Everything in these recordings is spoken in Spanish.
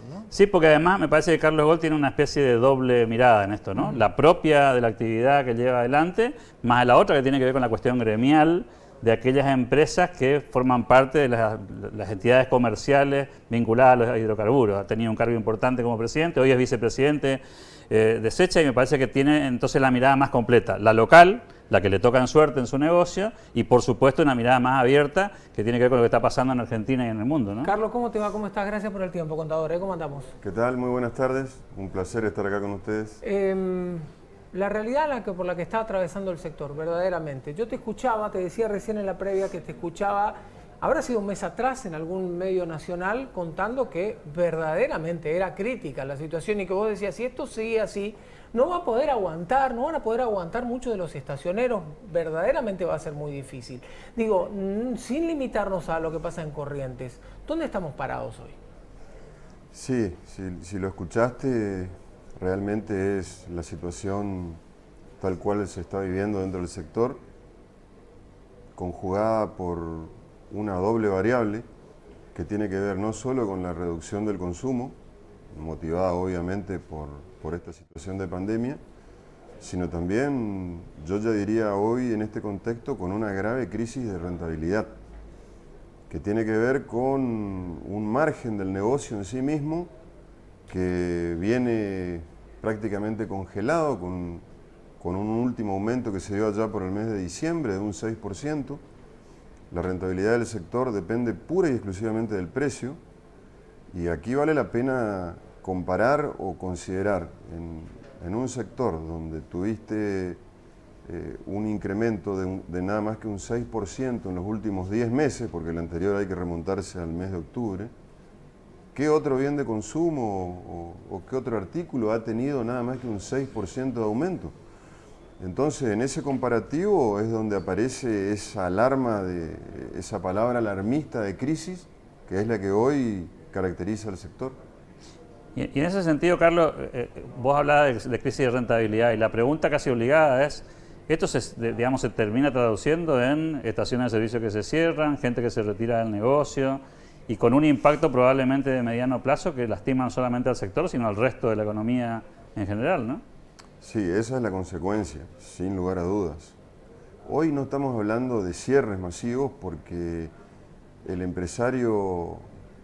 ¿no? Sí, porque además me parece que Carlos Ghosn tiene una especie de doble mirada en esto, ¿no? La propia de la actividad que lleva adelante, más la otra que tiene que ver con la cuestión gremial de aquellas empresas que forman parte de las entidades comerciales vinculadas a los hidrocarburos. Ha tenido un cargo importante como presidente, hoy es vicepresidente de Secha y me parece que tiene entonces la mirada más completa, la local, la que le toca en suerte en su negocio y por supuesto una mirada más abierta que tiene que ver con lo que está pasando en Argentina y en el mundo, ¿no? Carlos, ¿cómo te va? ¿Cómo estás? Gracias por el tiempo, contador. ¿Cómo andamos? ¿Qué tal? Muy buenas tardes. Un placer estar acá con ustedes. La realidad por la que está atravesando el sector, verdaderamente. Yo te escuchaba, te decía recién en la previa que te escuchaba, habrá sido un mes atrás en algún medio nacional contando que verdaderamente era crítica la situación y que vos decías, si esto sigue así, no va a poder aguantar, no van a poder aguantar muchos de los estacioneros, verdaderamente va a ser muy difícil. Digo, sin limitarnos a lo que pasa en Corrientes, ¿dónde estamos parados hoy? Sí, si lo escuchaste, realmente es la situación tal cual se está viviendo dentro del sector, conjugada por una doble variable que tiene que ver no solo con la reducción del consumo, motivada obviamente por esta situación de pandemia, sino también, yo ya diría hoy en este contexto, con una grave crisis de rentabilidad, que tiene que ver con un margen del negocio en sí mismo que viene prácticamente congelado con un último aumento que se dio allá por el mes de diciembre de un 6%. La rentabilidad del sector depende pura y exclusivamente del precio y aquí vale la pena comparar o considerar en un sector donde tuviste un incremento de nada más que un 6% en los últimos 10 meses, porque el anterior hay que remontarse al mes de octubre, ¿qué otro bien de consumo o qué otro artículo ha tenido nada más que un 6% de aumento? Entonces, en ese comparativo es donde aparece esa alarma, esa palabra alarmista de crisis, que es la que hoy caracteriza al sector. Y en ese sentido, Carlos, vos hablabas de crisis de rentabilidad y la pregunta casi obligada es, ¿esto digamos, se termina traduciendo en estaciones de servicio que se cierran, gente que se retira del negocio y con un impacto probablemente de mediano plazo que lastima no solamente al sector, sino al resto de la economía en general, ¿no? Sí, esa es la consecuencia, sin lugar a dudas. Hoy no estamos hablando de cierres masivos porque el empresario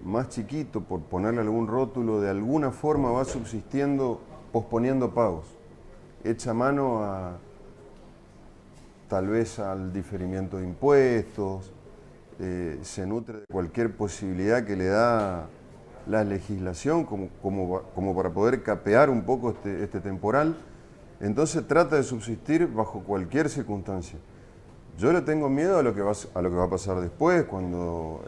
más chiquito, por ponerle algún rótulo, de alguna forma va subsistiendo posponiendo pagos. Echa mano tal vez al diferimiento de impuestos, se nutre de cualquier posibilidad que le da la legislación como para poder capear un poco este temporal. Entonces trata de subsistir bajo cualquier circunstancia. Yo le tengo miedo a lo que va a pasar después, cuando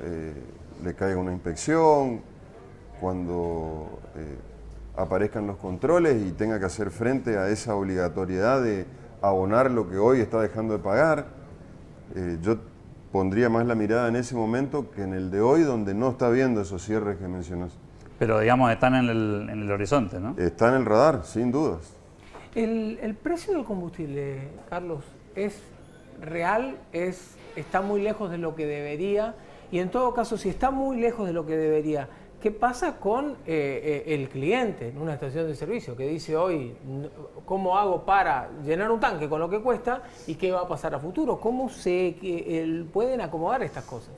le caiga una inspección, cuando aparezcan los controles y tenga que hacer frente a esa obligatoriedad de abonar lo que hoy está dejando de pagar. Yo pondría más la mirada en ese momento que en el de hoy, donde no está viendo esos cierres que mencionás. Pero digamos, están en el horizonte, ¿no? Está en el radar, sin dudas. El precio del combustible, Carlos, ¿es real? ¿Está muy lejos de lo que debería? Y en todo caso, si está muy lejos de lo que debería, ¿qué pasa con el cliente en una estación de servicio que dice hoy, ¿cómo hago para llenar un tanque con lo que cuesta y qué va a pasar a futuro? ¿Cómo pueden acomodar estas cosas?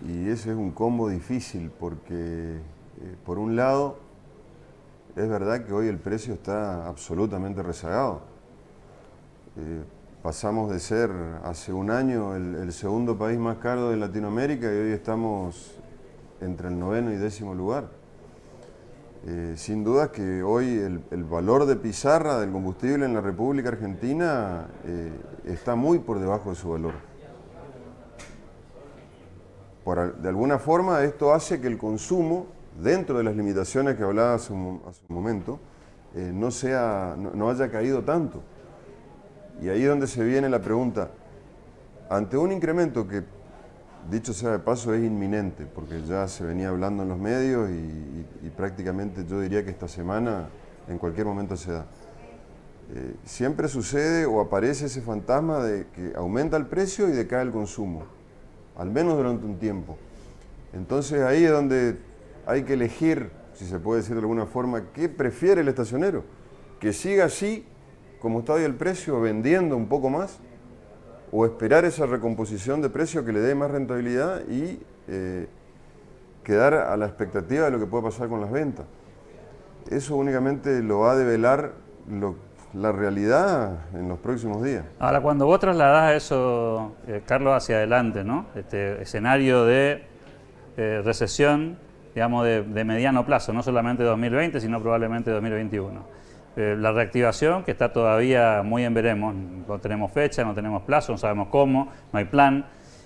Y ese es un combo difícil porque, por un lado, es verdad que hoy el precio está absolutamente rezagado. Pasamos de ser hace un año el segundo país más caro de Latinoamérica y hoy estamos entre el 9º y 10º lugar. Sin duda que hoy el valor de pizarra del combustible en la República Argentina está muy por debajo de su valor. De alguna forma esto hace que el consumo, dentro de las limitaciones que hablaba hace un momento, no haya caído tanto. Y ahí es donde se viene la pregunta, ante un incremento que, dicho sea de paso, es inminente, porque ya se venía hablando en los medios y prácticamente yo diría que esta semana en cualquier momento se da. Siempre sucede o aparece ese fantasma de que aumenta el precio y decae el consumo, al menos durante un tiempo. Entonces ahí es donde hay que elegir si se puede decir de alguna forma, ¿qué prefiere el estacionero? ¿Que siga así, como está hoy el precio, vendiendo un poco más? ¿O esperar esa recomposición de precio que le dé más rentabilidad y quedar a la expectativa de lo que puede pasar con las ventas? Eso únicamente lo va a develar la realidad en los próximos días. Ahora, cuando vos trasladás eso, Carlos, hacia adelante, ¿no? Este escenario de recesión, digamos, de mediano plazo, no solamente 2020, sino probablemente 2021. La reactivación, que está todavía muy en veremos, no tenemos fecha, no tenemos plazo, no sabemos cómo, no hay plan.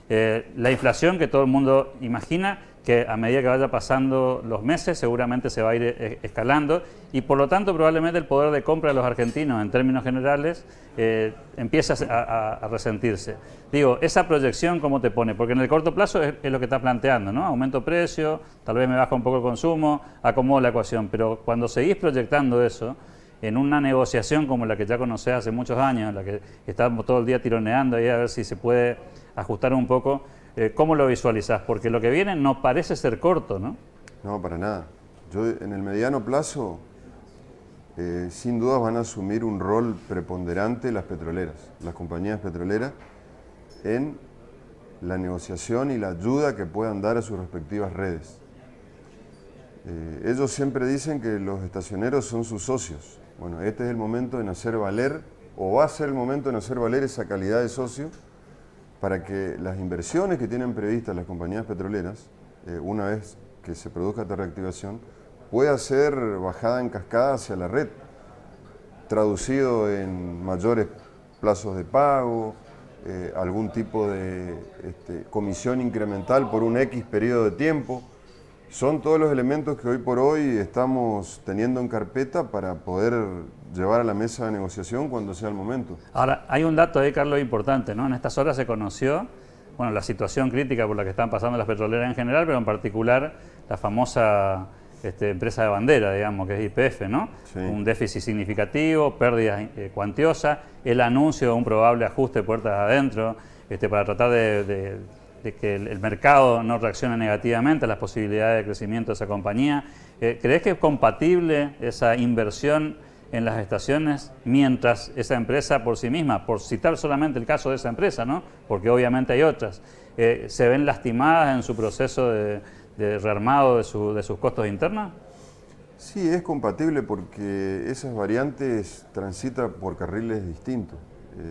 La inflación que todo el mundo imagina, que a medida que vaya pasando los meses seguramente se va a ir escalando y por lo tanto probablemente el poder de compra de los argentinos en términos generales empieza a resentirse. Digo, esa proyección ¿cómo te pone? Porque en el corto plazo es lo que estás planteando, ¿no? Aumento de precio, tal vez me baja un poco el consumo, acomodo la ecuación, pero cuando seguís proyectando eso en una negociación como la que ya conocés hace muchos años, en la que estamos todo el día tironeando ahí a ver si se puede ajustar un poco, ¿cómo lo visualizás? Porque lo que viene no parece ser corto, ¿no? No, para nada. Yo en el mediano plazo, sin duda van a asumir un rol preponderante las petroleras, las compañías petroleras, en la negociación y la ayuda que puedan dar a sus respectivas redes. Ellos siempre dicen que los estacioneros son sus socios. Bueno, este es el momento en hacer valer, o va a ser el momento en hacer valer esa calidad de socio, para que las inversiones que tienen previstas las compañías petroleras, una vez que se produzca esta reactivación, pueda ser bajada en cascada hacia la red, traducido en mayores plazos de pago, algún tipo de comisión incremental por un X periodo de tiempo. Son todos los elementos que hoy por hoy estamos teniendo en carpeta para poder llevar a la mesa de negociación cuando sea el momento. Ahora, hay un dato ahí, Carlos, importante, ¿no? En estas horas se conoció, bueno, la situación crítica por la que están pasando las petroleras en general, pero en particular la famosa empresa de bandera, digamos, que es YPF, ¿no? Sí. Un déficit significativo, pérdidas cuantiosas, el anuncio de un probable ajuste de puertas adentro, para tratar de que el mercado no reaccione negativamente a las posibilidades de crecimiento de esa compañía. ¿Crees que es compatible esa inversión en las estaciones mientras esa empresa por sí misma, por citar solamente el caso de esa empresa, ¿no? Porque obviamente hay otras, se ven lastimadas en su proceso de rearmado de sus costos internos? Sí, es compatible porque esas variantes transitan por carriles distintos.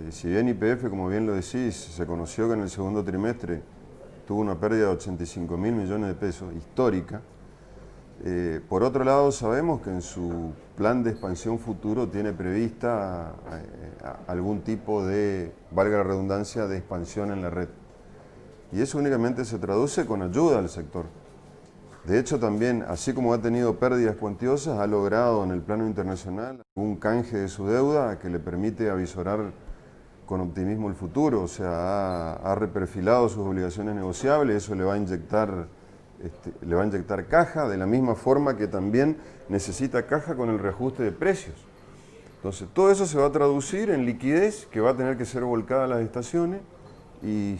Si bien YPF, como bien lo decís, se conoció que en el segundo trimestre tuvo una pérdida de 85.000 millones de pesos, histórica, por otro lado sabemos que en su plan de expansión futuro tiene prevista algún tipo de, valga la redundancia, de expansión en la red. Y eso únicamente se traduce con ayuda al sector. De hecho, también, así como ha tenido pérdidas cuantiosas, ha logrado en el plano internacional un canje de su deuda que le permite avisorar con optimismo el futuro. O sea, ha reperfilado sus obligaciones negociables, eso le va a inyectar caja, de la misma forma que también necesita caja con el reajuste de precios. Entonces, todo eso se va a traducir en liquidez que va a tener que ser volcada a las estaciones y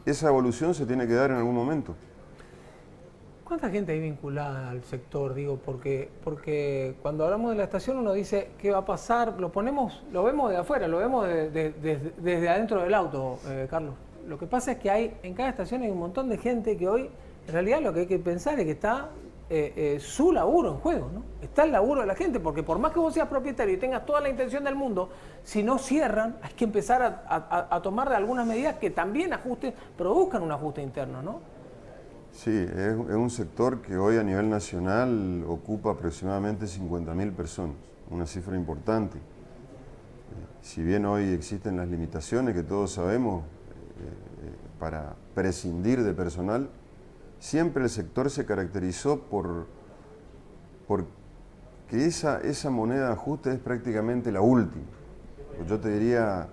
esa evolución se tiene que dar en algún momento. ¿Cuánta gente hay vinculada al sector? Digo, porque cuando hablamos de la estación uno dice, ¿qué va a pasar? Lo vemos de afuera, lo vemos desde adentro del auto, Carlos. Lo que pasa es que en cada estación hay un montón de gente que hoy, en realidad lo que hay que pensar es que está su laburo en juego, ¿no? Está el laburo de la gente, porque por más que vos seas propietario y tengas toda la intención del mundo, si no cierran, hay que empezar a tomar de algunas medidas que también produzcan un ajuste interno, ¿no? Sí, es un sector que hoy a nivel nacional ocupa aproximadamente 50.000 personas, una cifra importante. Si bien hoy existen las limitaciones que todos sabemos para prescindir de personal, siempre el sector se caracterizó porque esa moneda de ajuste es prácticamente la última. Yo te diría,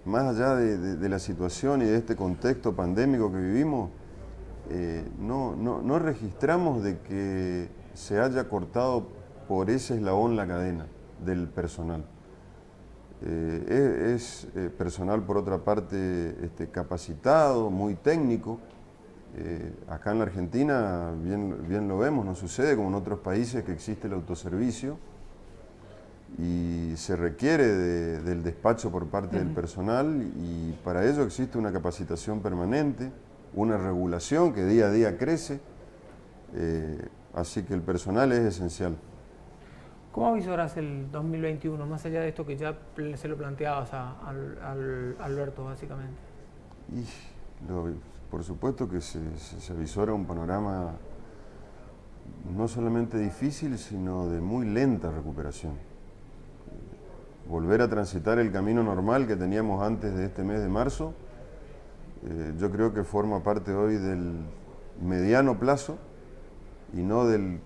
más allá de la situación y de este contexto pandémico que vivimos, no registramos de que se haya cortado por ese eslabón la cadena del personal. Es personal, por otra parte, capacitado, muy técnico, Acá en la Argentina, bien lo vemos, no sucede como en otros países que existe el autoservicio y se requiere del despacho por parte del personal, y para ello existe una capacitación permanente, una regulación que día a día crece, así que el personal es esencial. ¿Cómo avisorás el 2021, más allá de esto que ya se lo planteabas a Alberto, básicamente? Por supuesto que se avisora un panorama no solamente difícil, sino de muy lenta recuperación. Volver a transitar el camino normal que teníamos antes de este mes de marzo, yo creo que forma parte hoy del mediano plazo y no del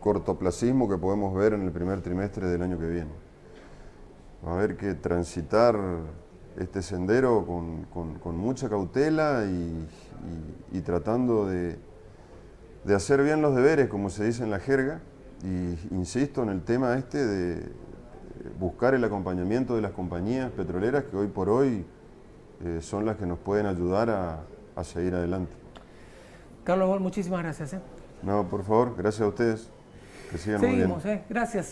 cortoplacismo que podemos ver en el primer trimestre del año que viene. Va a haber que transitar este sendero con mucha cautela y tratando de hacer bien los deberes, como se dice en la jerga, y insisto en el tema de buscar el acompañamiento de las compañías petroleras que hoy por hoy son las que nos pueden ayudar a seguir adelante. Carlos Boll, muchísimas gracias. No, por favor, gracias a ustedes. Que sigan muy bien. Seguimos, gracias.